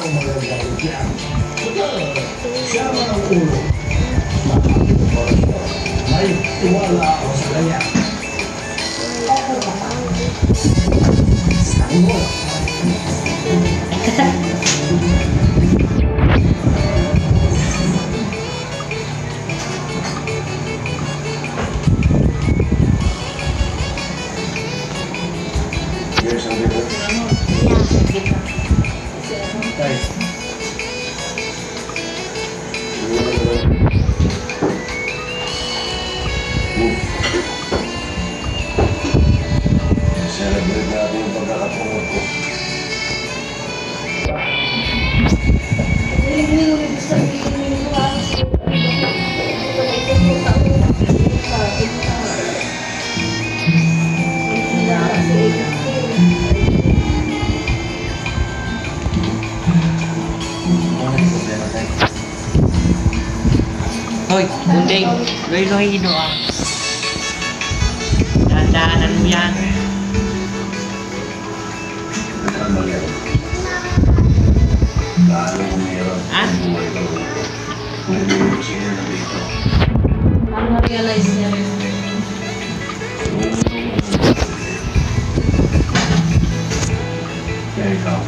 Siya ang ulo. May tiwala ako sa kanya. Yes, ang dito. Guys. Celebrate natin yung pagkakapunod ko. Hoy, Bundeng, loy-loy doang. Dahan-dahanan mo yan. Ha? Ang na-realize niya rin. Kaya ikaw.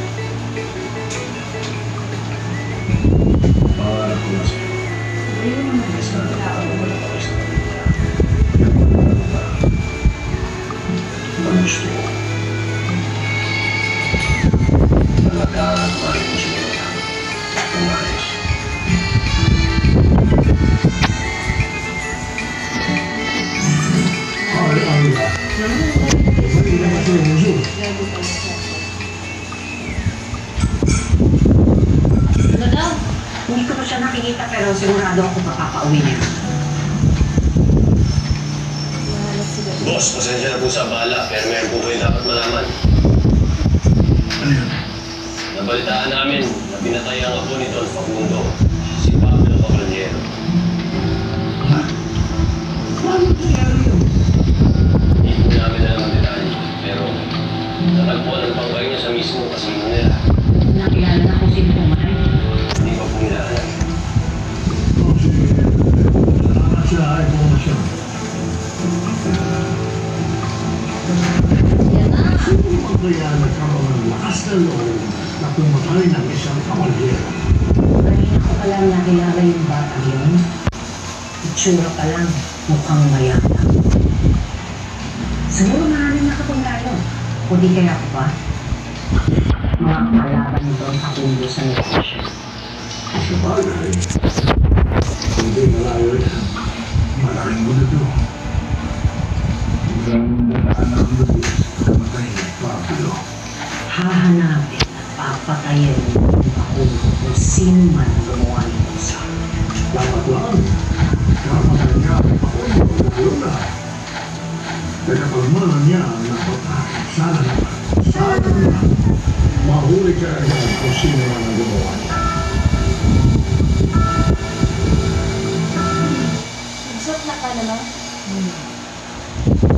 Pangarap ko na sa'yo. Sana nakakawala ka sa kanila. Ang gusto ko. Talagaan at mahalin mo sila. Ang ayos. Ano daw? Hindi ko pa siya nakikita pero sigurado ako makakauwi niya. Boss, pasensya na po sa abala, pero meron po kayo dapat malaman. Ano yun? Nabalitaan namin na pinatay ang apo ni Don Facundo, si Pablo Caballero. Ha? Paano nangyari yun? Hindi po namin alam ang detalye, pero natagpuan ang pangkay niya sa mismo kasino nila. Nakilala na kung sino pumatay. Hindi pa po nila alam. Oh, sige. Salamat sa impormasyon. Yan na. Sino ba kaya nagkaroon ng lakas na loob na pumatay ng isang kawalyero? Kanina ko pa lang nakilala yung bata yun. Itsura pa lang, mukhang mayabang. Siguro maraming nakapaglayo. O di kaya ko pa? Mga kalaban nito ang kakundo sa negosyo. Sa bagay, hindi malayo yan. Malaking gulo ito. Hanggang dadaan ang lubos, kamatay ni Pablo. Hahanapin at papatayin ng kakundo kung sino man ang gumawa nito sa Dapat lang, kapatay niya ang Pakundo, lalo na. Nagkapalmanan niya ang napatay. Sana naman, mahuli ka agad kung sino man ang gumawa niya. Nagsot na ka na, no?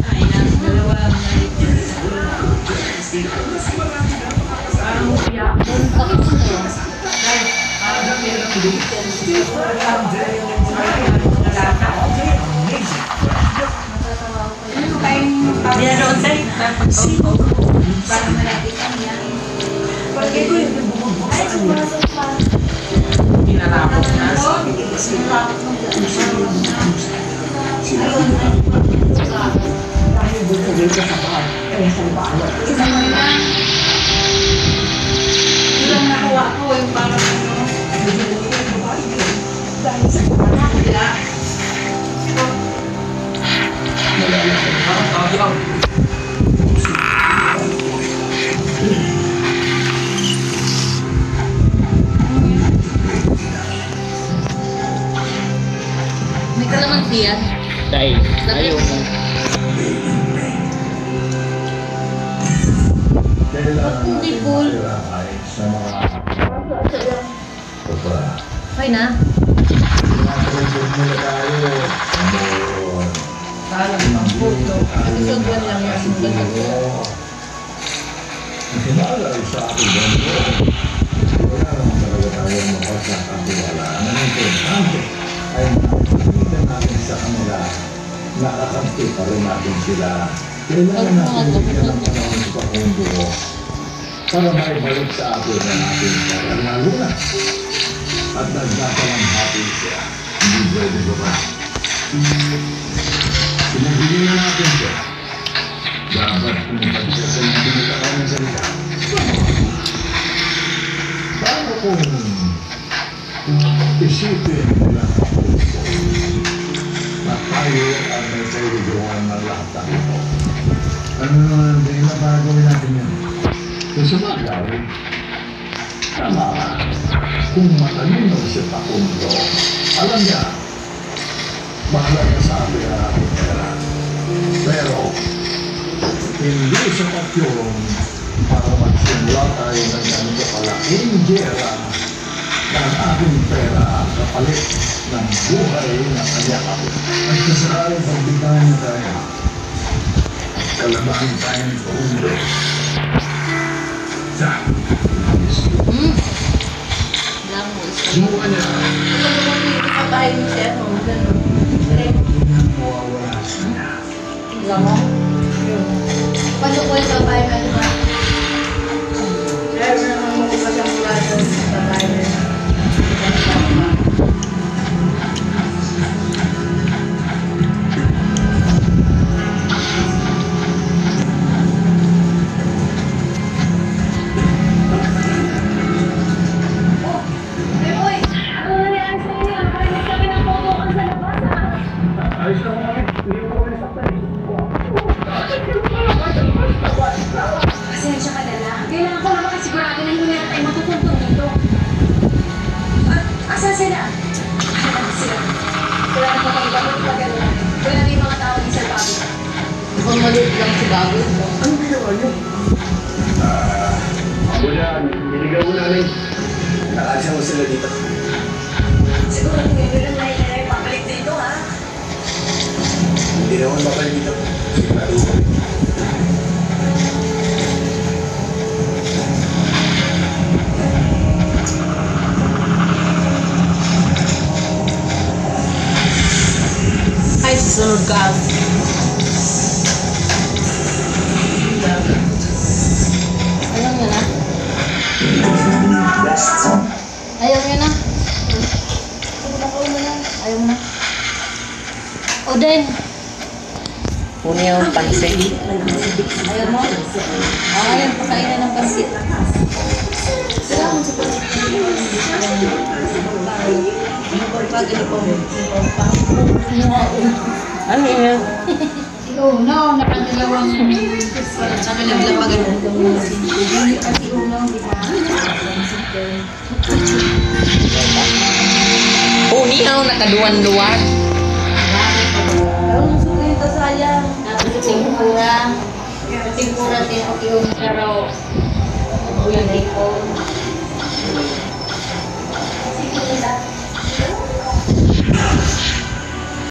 Ay, nasa dalawa. Parang uya. Bakit ito? Parang malapitan yan. Ay, sumasok pa. Pinarapos na. dahil doon sa sa bahay. Kaya sa bahay. Isa mo yan. Ilang nakuha ko yung parang ano. Dahil sa bahay. Wala. May kalamansi yan. Dahil, ayaw mo. Hindi full. Sa mga Okay na. muna tayo. Kala ng puto. Episode 1 lang yan. Nakilala sa akin ganito. Wala rin natin sila. Kailangan natin bigyan ng panahon sa mundo para maibalik sa atin ang ating karanalunan. At nagkakalamhati siya. Hindi pwede ba ba? Pinagiging na natin siya. Dapat pumuntan siya sa mga pinitakaw ng salita. Paano kung isipin nila ang puso na tayo ang may kailigawan ng lahat ng ito? Ano naman din na para gawin natin yan? Kung sabagay, tama ka. Kung matalino si Facundo, alam niya, mahalaga sa atin ang ating pera. Pero, hindi sapat yun para magsimula tayo ng ganito kalaking gera ng ating pera kapalit ng buhay na kanya kapit. At kasalanan pagbigyan niya tayo, kalabahan tayo ng Facundo. Sa, Lang mo isa. subukan niya. Kapatay mo siya, no? Ganun. Hindi na mawawala sa kanya. Alam mo? Paano ko yung babae na diba? Meron naman mo ko pa siyang mula sa babae na Ayos na kami. Hindi ko kami nasaktan eh. Pasensya ka na lang. Kailangan ko lang makasigurado na hindi na tayo matutuntong dito. Asa sila? Ayan sila. Wala na papagpapag pa gano'n. Wala na yung mga tao di sa bago. Mukhang maliit lang si Bago. Anong ginawa niyo? Ako na, niligaw mo namin. Nakasya mo sila dito. Siguro hindi lang na papalik dito ha. Hindi naman mabalik dito. Sigurado ko. Ay, susunod ka. Ayaw niya na. Ayaw niya na. Ayaw mo na. O din. Puno yung pansit. Ayaw mo? Ayaw, pakainin ng pansit. Salamat sa pansit. Ano yun? Oo, no, nakadalawang nakalaglapagan mo. Hindi kasi uno, di ba? Uniyaw, nakaduwan-duwan. Ang sulit ito sayang. Tingkura. Tingkura din ako yung pero. Uyan ay ko.